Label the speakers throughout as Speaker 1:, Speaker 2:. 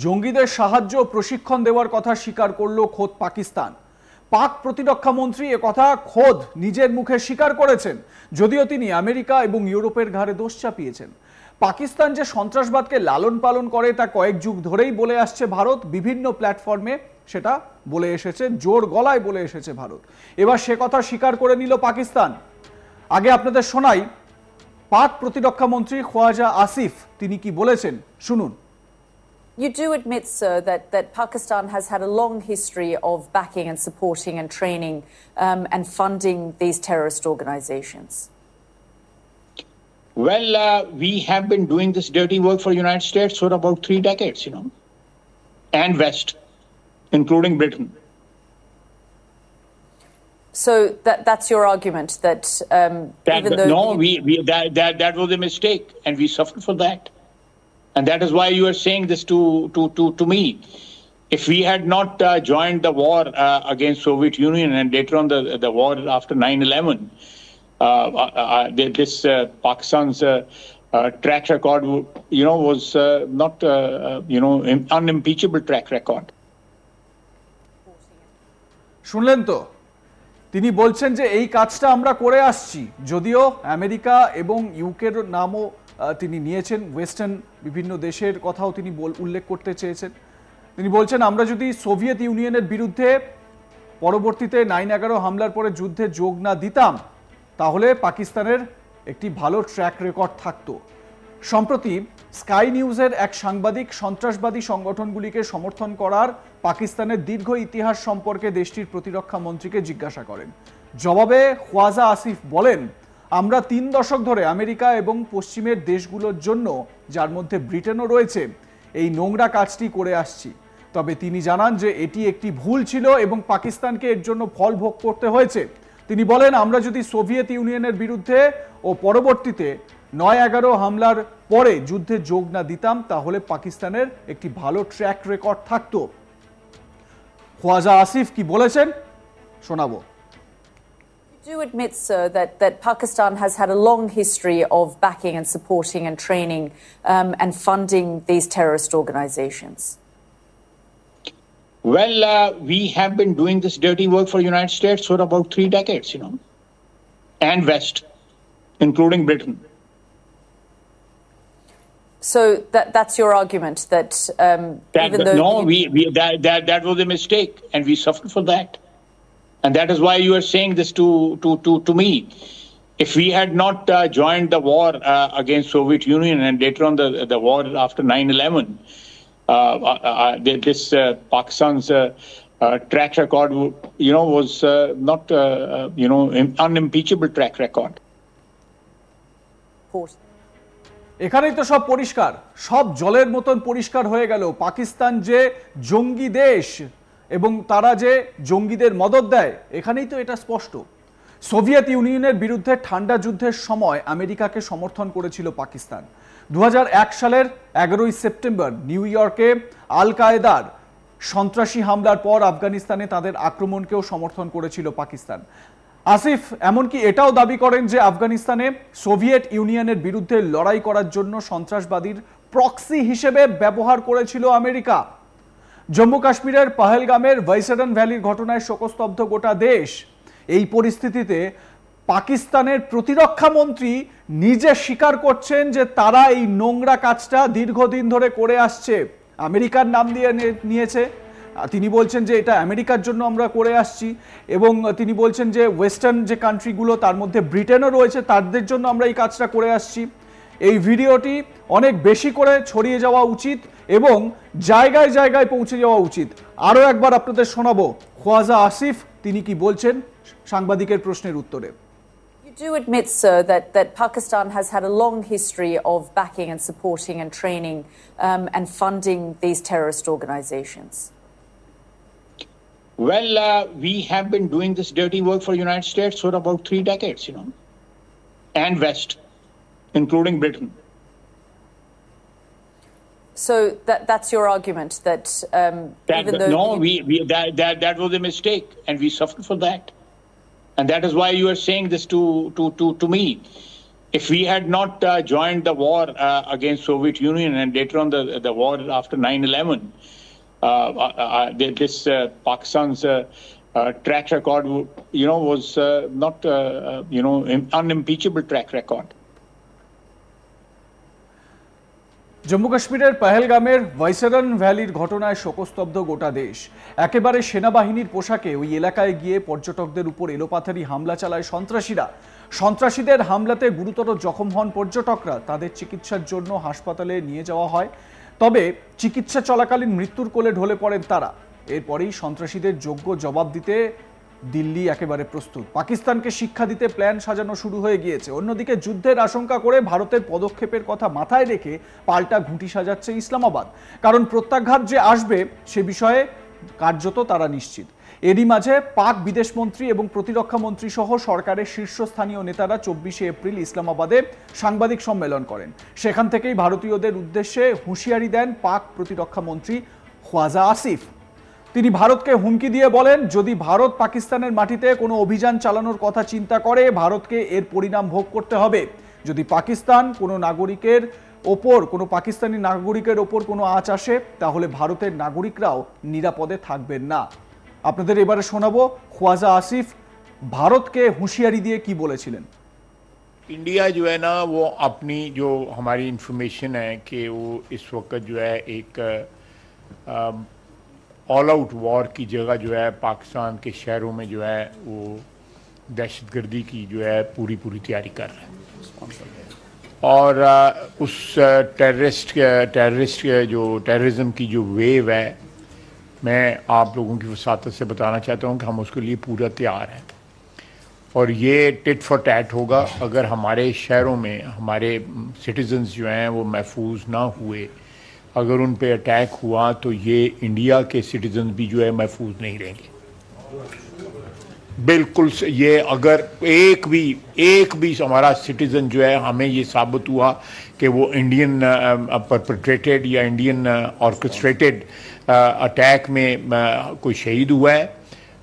Speaker 1: জঙ্গিদের সাহায্য ও প্রশিক্ষণ দেওয়ার কথা স্বীকার করলো খোদ পাকিস্তান। পাক প্রতিরক্ষা মন্ত্রী একথা খোদ নিজের মুখে স্বীকার করেছেন, যদিও তিনি আমেরিকা এবং ইউরোপের ঘাড়ে দোষ চাপিয়েছেন। পাকিস্তান যে সন্ত্রাসবাদকে লালন পালন করে তা কয়েক যুগ ধরেই বলে আসছে ভারত, বিভিন্ন প্ল্যাটফর্মে সেটা বলে এসেছে, জোর গলায় বলে এসেছে ভারত। এবার সে কথা স্বীকার করে নিল পাকিস্তান। আগে আপনাদের শোনাই পাক প্রতিরক্ষা মন্ত্রী খোয়াজা আসিফ তিনি কি বলেছেন, শুনুন।
Speaker 2: You do admit, sir, that Pakistan has had a long history of backing and supporting and training and funding these terrorist organizations.
Speaker 3: Well, we have been doing this dirty work for the United States for about 3 decades, and West, including Britain.
Speaker 2: So that's your argument that even though
Speaker 3: that was a mistake, and we suffered for that. And that is why you are saying this to me. If we had not joined the war against Soviet Union and later on the war after 9/11, this Pakistan's track record, was not, unimpeachable track record.
Speaker 1: শুনলেন তো, তিনি বলছেন যে এই কাজটা আমরা করে আসছি, যদিও আমেরিকা এবং ইউকের নামও তিনি নিয়েছেন, ওয়েস্টার্ন বিভিন্ন দেশের কথাও তিনি উল্লেখ করতে চেয়েছেন। তিনি বলছেন আমরা যদি সোভিয়েত ইউনিয়নের বিরুদ্ধে পরবর্তীতে 9/11 হামলার পরে যুদ্ধে যোগ না দিতাম তাহলে পাকিস্তানের একটি ভালো ট্র্যাক রেকর্ড থাকতো। সম্প্রতি স্কাই নিউজের এক সাংবাদিক সন্ত্রাসবাদী সংগঠনগুলিকে সমর্থন করার পাকিস্তানের দীর্ঘ ইতিহাস সম্পর্কে দেশটির প্রতিরক্ষা মন্ত্রীকে জিজ্ঞাসা করেন। জবাবে খোয়াজা আসিফ বলেন, আমরা 3 দশক ধরে আমেরিকা এবং পশ্চিমের দেশগুলোর জন্য, যার মধ্যে ব্রিটেনও রয়েছে, এই নোংরা কাজটি করে আসছি। তবে তিনি জানান যে এটি একটি ভুল ছিল এবং পাকিস্তানকে এর জন্য ফল ভোগ করতে হয়েছে। তিনি বলেন আমরা যদি সোভিয়েত ইউনিয়নের বিরুদ্ধে ও পরবর্তীতে 9/11 হামলার পরে যুদ্ধে যোগ না দিতাম তাহলে পাকিস্তানের একটি ভালো ট্র্যাক রেকর্ড থাকতো। খোয়াজা আসিফ কি বলেছেন শোনাবো।
Speaker 2: You do admit, sir, that Pakistan has had a long history of backing and supporting and training and funding these terrorist organizations.
Speaker 3: Well, we have been doing this dirty work for the United States for about 3 decades, and West, including Britain.
Speaker 2: So that's your argument that even though
Speaker 3: that was a mistake, and we suffered for that. And that is why you are saying this to me. If we had not joined the war against Soviet Union and later on the war after 9/11, this Pakistan's track record, was not, unimpeachable track record.
Speaker 1: এখানেই তো সব পরিষ্কার, সব জলের মতন পরিষ্কার হয়ে গেল। পাকিস্তান যে জঙ্গি দেশ এবং তারা যে জঙ্গিদের মদদ দেয়, এখানেই তো এটা স্পষ্ট। সোভিয়েত ইউনিয়নের বিরুদ্ধে ঠান্ডা যুদ্ধের সময় আমেরিকাকে সমর্থন করেছিল পাকিস্তান। 2001 সালের 11ই সেপ্টেম্বর নিউ ইয়র্কে আল কায়েদার সন্ত্রাসী হামলার পর আফগানিস্তানে তাদের আক্রমণকেও সমর্থন করেছিল পাকিস্তান। আসিফ এমনকি এটাও দাবি করেন যে আফগানিস্তানে সোভিয়েত ইউনিয়নের বিরুদ্ধে লড়াই করার জন্য সন্ত্রাসবাদীর প্রক্সি হিসেবে ব্যবহার করেছিল আমেরিকা। জম্মু কাশ্মীরের পহেলগামের ভাইসাডান ভ্যালির ঘটনায় শোকস্তব্ধ গোটা দেশ। এই পরিস্থিতিতে পাকিস্তানের প্রতিরক্ষা মন্ত্রী নিজে স্বীকার করছেন যে তারা এই নোংরা কাজটা দীর্ঘদিন ধরে করে আসছে, আমেরিকার নাম দিয়ে নিয়েছে। তিনি বলছেন যে এটা আমেরিকার জন্য আমরা করে আসছি এবং তিনি বলছেন যে ওয়েস্টার্ন যে কান্ট্রিগুলো তার মধ্যে ব্রিটেনও রয়েছে তাদের জন্য আমরা এই কাজটা করে আসছি। এই ভিডিওটি অনেক বেশি করে ছড়িয়ে যাওয়া উচিত এবং জায়গায় জায়গায় পৌঁছে যাওয়া উচিত। আরও একবার আপনাদের শোনাবো খোয়াজা আসিফ তিনি কি বলছেন সাংবাদিকের প্রশ্নের উত্তরে।
Speaker 2: You do admit, sir, that Pakistan has had a long history of backing and supporting and training and funding these terrorist organizations.
Speaker 3: Well, we have been doing this dirty work for the United States for about 3 decades, and West, including Britain.
Speaker 2: So that's your argument that even though
Speaker 3: that was a mistake, and we suffered for that. And that is why you are saying this to me. If we had not joined the war against Soviet Union and later on the war after 9/11, this Pakistan's track record, was not, unimpeachable track record.
Speaker 1: Jammu কাশ্মীরের পহেলগামের ভাইসরন ভ্যালির ঘটনায় শোকস্তব্ধ গোটা দেশ। একেবারে সেনাবাহিনীর পোশাকে ওই এলাকায় গিয়ে পর্যটকদের উপর এলোপাথারি হামলা চালায় সন্ত্রাসীরা। সন্ত্রাসীদের হামলাতে গুরুতর জখম হন পর্যটকরা। তাদের চিকিৎসার জন্য হাসপাতালে নিয়ে যাওয়া হয়, তবে চিকিৎসা চলাকালীন মৃত্যুর কোলে ঢলে পড়েন তারা। এরপরেই সন্ত্রাসীদের যোগ্য জবাব দিতে দিল্লি একেবারে প্রস্তুত। পাকিস্তানকে শিক্ষা দিতে প্ল্যান সাজানো শুরু হয়ে গিয়েছে। অন্যদিকে যুদ্ধের আশঙ্কা করে ভারতের পদক্ষেপের কথা মাথায় রেখে পাল্টা ঘুঁটি সাজাচ্ছে ইসলামাবাদ। কারণ প্রত্যাঘাত যে আসবে সে বিষয়ে কার্যত তারা নিশ্চিত। এরই মাঝে পাক বিদেশমন্ত্রী এবং প্রতিরক্ষা মন্ত্রী সহ সরকারের শীর্ষস্থানীয় নেতারা 24শে এপ্রিল ইসলামাবাদে সাংবাদিক সম্মেলন করেন। সেখান থেকেই ভারতীয়দের উদ্দেশ্যে হুঁশিয়ারি দেন পাক প্রতিরক্ষা মন্ত্রী খ্বাজা আসিফ। তিনি ভারতকে হুমকি দিয়ে বলেন, যদি ভারত পাকিস্তানের মাটিতে কোনো অভিযান চালানোর কথা চিন্তা করে ভারতকে এর পরিণাম ভোগ করতে হবে। যদি পাকিস্তান কোনো নাগরিকের ওপর, কোনো পাকিস্তানি নাগরিকের ওপর কোনো আঁচ আসে তাহলে ভারতের নাগরিকরাও নিরাপদে থাকবেন না। আপনাদের এবারে শোনাবো খ্বাজা আসিফ ভারতকে হুঁশিয়ারি দিয়ে কি বলেছিলেন।
Speaker 4: इंडिया जो है ना, वो अपनी जो हमारी इंफॉर्मेशन है कि वो इस वक्त जो है एक ऑल आउट वॉर की जगह जो है पाकिस्तान के शहरों में जो है वो दहशतगर्दी की जो है पूरी तैयारी कर रहा है। और उस टेररिस्ट जो टेररिज्म की जो वेव है, मैं आप लोगों की वसातत से बताना चाहता हूँ कि हम उसके लिए पूरा तैयार हैं। और ये टिट फॉर टैट होगा। अगर हमारे शहरों में हमारे सिटीजन्स जो हैं वो महफूज ना हुए, अगर उन पे अटैक हुआ तो ये इंडिया के सिटीजन भी जो है महफूज नहीं रहेंगे। बिल्कुल। ये अगर एक भी हमारा सिटीजन जो है, हमें ये साबित हुआ कि वो इंडियन परपेट्रेटेड या इंडियन ऑर्केस्ट्रेटेड अटैक में कोई शहीद हुआ है,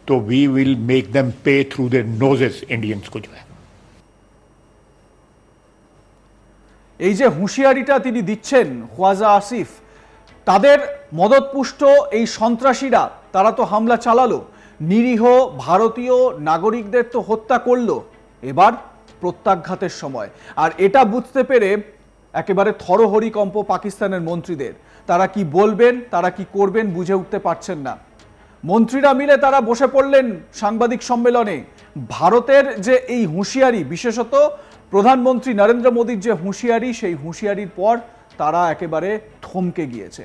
Speaker 4: तो वी विल मेक देम पे थ्रू देयर नोजेस इंडियंस को जो है।
Speaker 1: এই যে হুঁশিয়ারিটা তিনি দিচ্ছেন খ্বাজা আসিফ, তাদের মদতপুষ্ট এই সন্ত্রাসীরা তারা তো হামলা চালালো, নিরীহ ভারতীয় নাগরিকদের তো হত্যা করলো। এবার প্রত্যাঘাতের সময়। আর এটা বুঝতে পেরে একেবারে থরহরিকম্প পাকিস্তানের মন্ত্রীদের। তারা কি বলবেন, তারা কি করবেন বুঝে উঠতে পারছেন না। মন্ত্রীরা মিলে তারা বসে পড়লেন সাংবাদিক সম্মেলনে। ভারতের যে এই হুঁশিয়ারি, বিশেষত প্রধানমন্ত্রী নরেন্দ্র মোদীর যে হুঁশিয়ারি, সেই হুঁশিয়ারির পর তারা একেবারে থমকে গিয়েছে।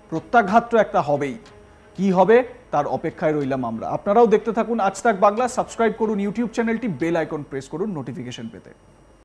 Speaker 1: প্রত্যাঘাত তো একটা হবেই, কি হবে তার অপেক্ষায় রইলাম আমরা। আপনারাও দেখতে থাকুন আজ তাক বাংলা, সাবস্ক্রাইব করুন ইউটিউব চ্যানেলটি, বেল আইকন প্রেস করুন নোটিফিকেশন পেতে।